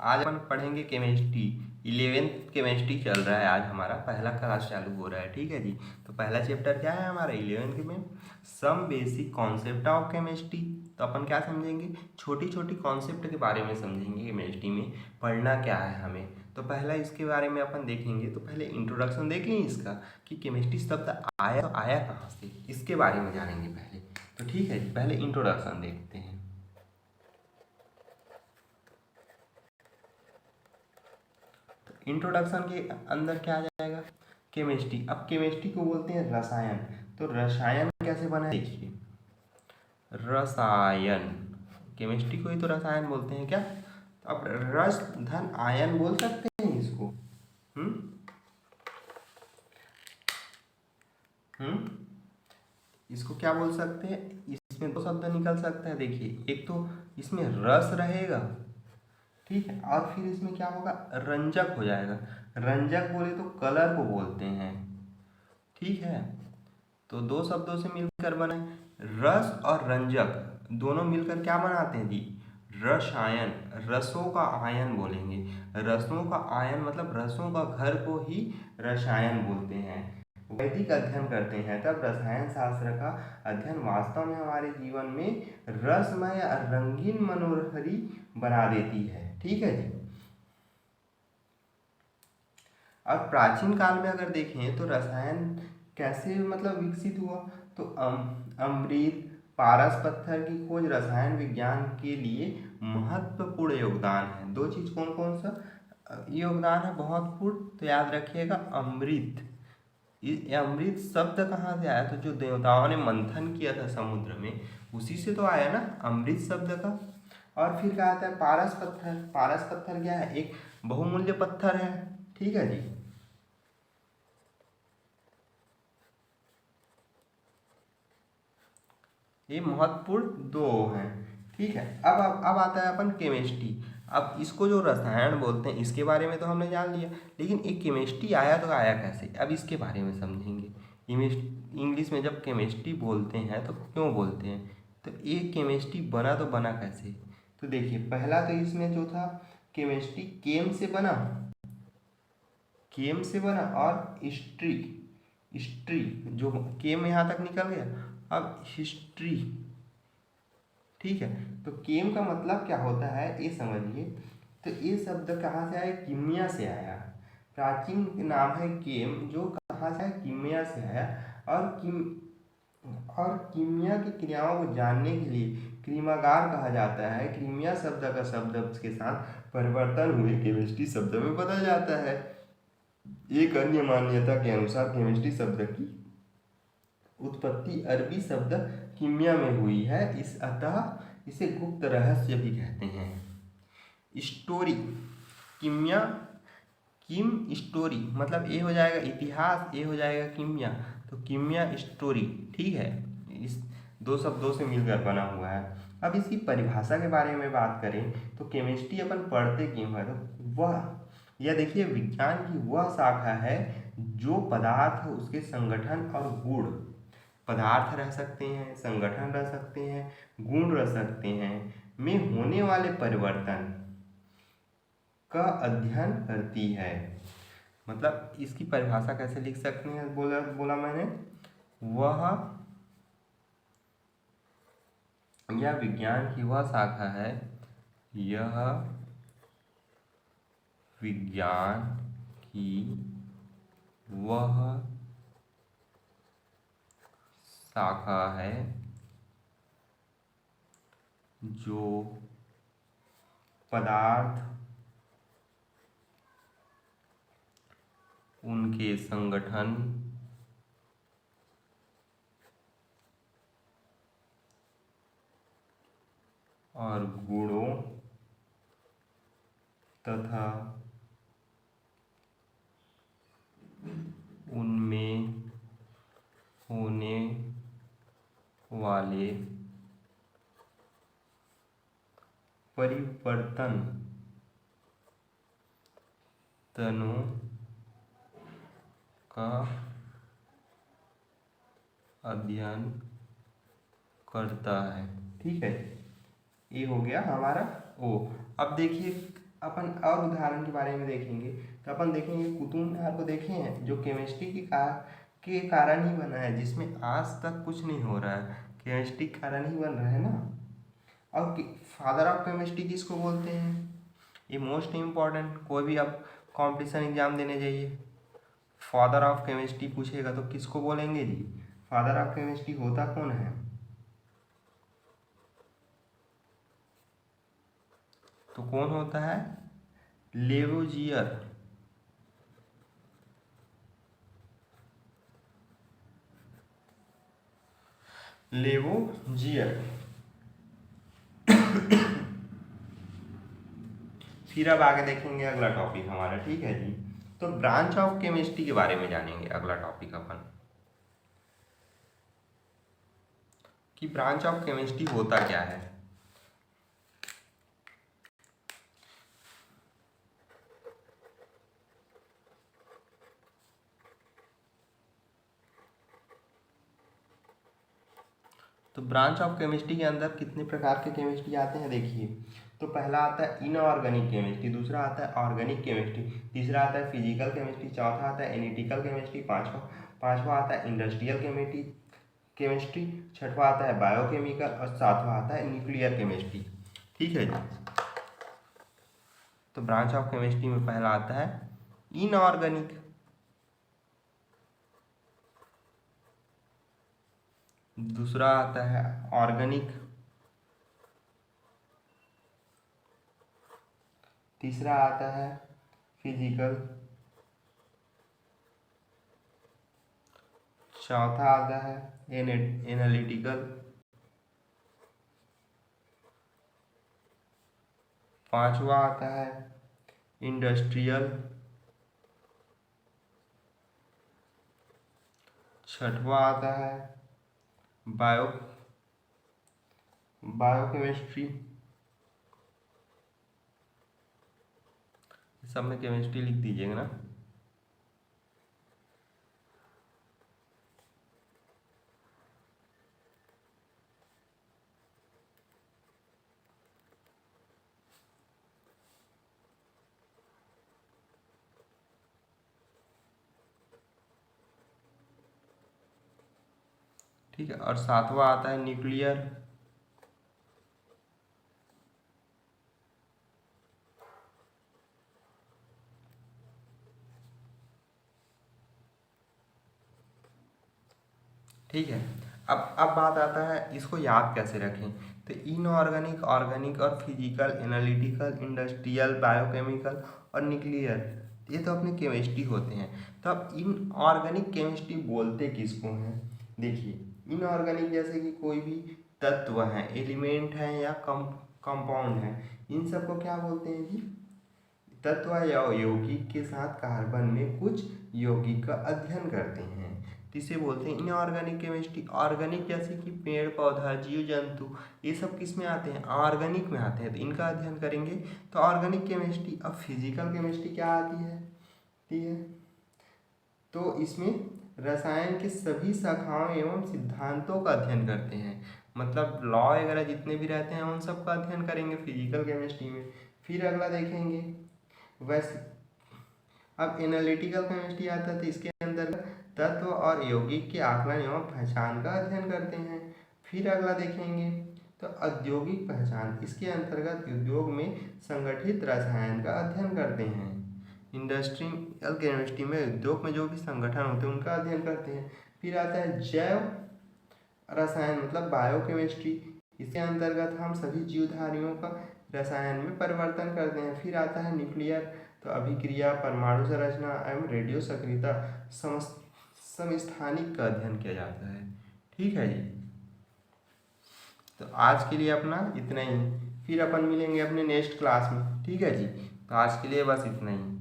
आज अपन पढ़ेंगे chemistry. 11th chemistry चल रहा है, आज हमारा पहला क्लास चालू हो रहा है। ठीक है जी। तो पहला चैप्टर क्या है हमारा 11th में, some basic concept of chemistry. तो अपन क्या समझेंगे, छोटी छोटी कॉन्सेप्ट के बारे में समझेंगे। केमिस्ट्री में पढ़ना क्या है हमें, तो पहला इसके बारे में अपन देखेंगे। तो पहले इंट्रोडक्शन देख लें इसका, कि केमिस्ट्री शब्द आया तो आया कहाँ से, इसके बारे में जानेंगे पहले। तो ठीक है, पहले इंट्रोडक्शन देखते हैं। इंट्रोडक्शन के अंदर क्या आ जाएगा, केमिस्ट्री। अब केमिस्ट्री को बोलते हैं रसायन। तो रसायन कैसे बना है देखिए, रसायन, केमिस्ट्री को ही तो रसायन बोलते हैं क्या। अब रस धन आयन बोल सकते हैं इसको। हम्म हम्म इसको क्या बोल सकते हैं, इसमें दो शब्द निकल सकता है। देखिए, एक तो इसमें रस रहेगा, ठीक है, और फिर इसमें क्या होगा, रंजक हो जाएगा। रंजक बोले तो कलर को बोलते हैं, ठीक है। तो दो शब्दों से मिलकर बने रस और रंजक, दोनों मिलकर क्या बनाते हैं जी, रसायन। रसों का आयन बोलेंगे, रसों का आयन मतलब रसों का घर को ही रसायन बोलते हैं। वैदिक अध्ययन करते हैं तब रसायन शास्त्र का अध्ययन वास्तव में हमारे जीवन में रसमय और रंगीन मनोहरी बना देती है। ठीक है जी। और प्राचीन काल में अगर देखें तो रसायन कैसे मतलब विकसित हुआ, तो अमृत पारस पत्थर की खोज रसायन विज्ञान के लिए महत्वपूर्ण योगदान है। दो चीज कौन कौन सा योगदान है महत्वपूर्ण, तो याद रखिएगा अमृत। ये अमृत शब्द कहाँ से आया, तो जो देवताओं ने मंथन किया था समुद्र में, उसी से तो आया ना अमृत शब्द का। और फिर क्या आता है पारस पत्थर। पारस पत्थर क्या है, एक बहुमूल्य पत्थर है। ठीक है जी। ये महत्वपूर्ण दो हैं। ठीक है, अब आता है अपन केमिस्ट्री। अब इसको जो रसायन बोलते हैं इसके बारे में तो हमने जान लिया, लेकिन एक केमिस्ट्री आया तो आया कैसे, अब इसके बारे में समझेंगे। इंग्लिश में जब केमिस्ट्री बोलते हैं तो क्यों बोलते हैं, तो एक केमिस्ट्री बना तो बना कैसे। तो देखिए, पहला तो इसमें जो था केमिस्ट्री केम से बना, केम से बना, और हिस्ट्री, हिस्ट्री जो केम यहाँ तक निकल गया, अब हिस्ट्री। ठीक है, तो केम का मतलब क्या होता है ये समझिए। तो ये शब्द कहाँ से आया, कीमिया से आया। प्राचीन नाम है केम, जो कहाँ से आया, कीमिया से आया। और कीमिया की क्रियाओं को जानने के लिए क्रीमागार कहा जाता है। क्रीमिया शब्द का शब्द के साथ परिवर्तन हुए केमिस्ट्री शब्द में बदल जाता है। एक अन्य मान्यता के अनुसार केमिस्ट्री शब्द की उत्पत्ति अरबी शब्द कीमिया में हुई है, इस अतः इसे गुप्त रहस्य भी कहते हैं। स्टोरी, कीमिया, किम स्टोरी मतलब ये हो जाएगा इतिहास, ये हो जाएगा कीमिया, तो कीमिया स्टोरी। ठीक है, इस दो शब्दों से मिलकर बना हुआ है। अब इसकी परिभाषा के बारे में बात करें तो केमिस्ट्री अपन पढ़ते क्यों है, तो वह यह देखिए विज्ञान की वह शाखा है जो पदार्थ उसके संगठन और गुण, पदार्थ रह सकते हैं, संगठन रह सकते हैं, गुण रह सकते हैं, में होने वाले परिवर्तन का अध्ययन करती है। मतलब इसकी परिभाषा कैसे लिख सकते हैं, बोला मैंने, वह यह विज्ञान की वह शाखा है, यह विज्ञान की वह शाखा है जो पदार्थ, उनके संगठन और गुणों तथा उनमें होने वाले परिवर्तन तनों का अध्ययन करता है। ठीक है, ये हो गया हमारा ओ। अब देखिए अपन और उदाहरण के बारे में देखेंगे तो अपन देखेंगे कुतुब मीनार को देखे हैं, जो केमिस्ट्री के कारण ही बना है, जिसमें आज तक कुछ नहीं हो रहा है, केमिस्ट्री के कारण ही बन रहा है ना। और फादर ऑफ केमिस्ट्री किसको बोलते हैं? ये मोस्ट इम्पॉर्टेंट, कोई भी आप कॉम्पिटिशन एग्जाम देने जाइए, फादर ऑफ केमिस्ट्री पूछेगा तो किसको बोलेंगे जी? फादर ऑफ केमिस्ट्री होता कौन है? तो कौन होता है? लेवोजियर। लेवोजियर। फिर अब आगे देखेंगे अगला टॉपिक हमारा, ठीक है जी। तो ब्रांच ऑफ केमिस्ट्री के बारे में जानेंगे अगला टॉपिक अपन, कि ब्रांच ऑफ केमिस्ट्री होता क्या है। तो ब्रांच ऑफ केमिस्ट्री के अंदर कितने प्रकार के केमिस्ट्री आते हैं देखिए। तो पहला आता है इनऑर्गेनिक केमिस्ट्री, दूसरा आता है ऑर्गेनिक केमिस्ट्री, तीसरा आता है फिजिकल केमिस्ट्री, चौथा आता है एनालिटिकल केमिस्ट्री, पांचवा आता है इंडस्ट्रियल केमिस्ट्री, छठवां आता है बायोकेमिकल और सातवां आता है न्यूक्लियर केमिस्ट्री। ठीक है जी। तो ब्रांच ऑफ केमिस्ट्री में पहला आता है इनऑर्गेनिक, दूसरा आता है ऑर्गेनिक, तीसरा आता है फिजिकल, चौथा आता है एनालिटिकल, पांचवा आता है इंडस्ट्रियल, छठवा आता है बायोकेमिस्ट्री। सब में केमिस्ट्री लिख दीजिएगा ना। ठीक है, और सातवां आता है न्यूक्लियर, ठीक है। अब बात आता है इसको याद कैसे रखें। तो इनऑर्गेनिक, ऑर्गेनिक और फिजिकल, एनालिटिकल, इंडस्ट्रियल, बायोकेमिकल और न्यूक्लियर, ये तो अपने केमिस्ट्री होते हैं। तो अब इनऑर्गेनिक केमिस्ट्री बोलते किसको हैं? देखिए, इनऑर्गेनिक जैसे कि कोई भी तत्व है, एलिमेंट है या कंपाउंड है, इन सबको क्या बोलते हैं जी? तत्व या यौगिक के साथ कार्बन में कुछ यौगिक का अध्ययन करते हैं, इसे बोलते हैं इनऑर्गेनिक केमिस्ट्री। ऑर्गेनिक जैसे कि पेड़ पौधा, जीव जंतु, ये सब किस में आते हैं? ऑर्गेनिक में आते हैं, तो इनका अध्ययन करेंगे तो ऑर्गेनिक केमिस्ट्री। अब फिजिकल केमिस्ट्री क्या आती है? ठीक है, तो इसमें रसायन के सभी शाखाओं एवं सिद्धांतों का अध्ययन करते हैं, मतलब लॉ वगैरह जितने भी रहते हैं उन सब का अध्ययन करेंगे फिजिकल केमिस्ट्री में। फिर अगला देखेंगे वैसे, अब एनालिटिकल केमिस्ट्री आता है तो इसके अंदर तत्व और यौगिक के आकलन एवं पहचान का अध्ययन करते हैं। फिर अगला देखेंगे तो औद्योगिक पहचान, इसके अंतर्गत उद्योग में संगठित रसायन का अध्ययन करते हैं। इंडस्ट्रियल केमिस्ट्री में उद्योग में जो भी संगठन होते हैं उनका अध्ययन करते हैं। फिर आता है जैव रसायन, मतलब बायोकेमिस्ट्री, इसके अंतर्गत हम सभी जीवधारियों का रसायन में परिवर्तन करते हैं। फिर आता है न्यूक्लियर, तो अभिक्रिया, परमाणु संरचना एवं रेडियो सक्रियता, समस्थानिक का अध्ययन किया जाता है। ठीक है जी। तो आज के लिए अपना इतना ही, फिर अपन मिलेंगे अपने नेक्स्ट क्लास में। ठीक है जी, तो आज के लिए बस इतना ही।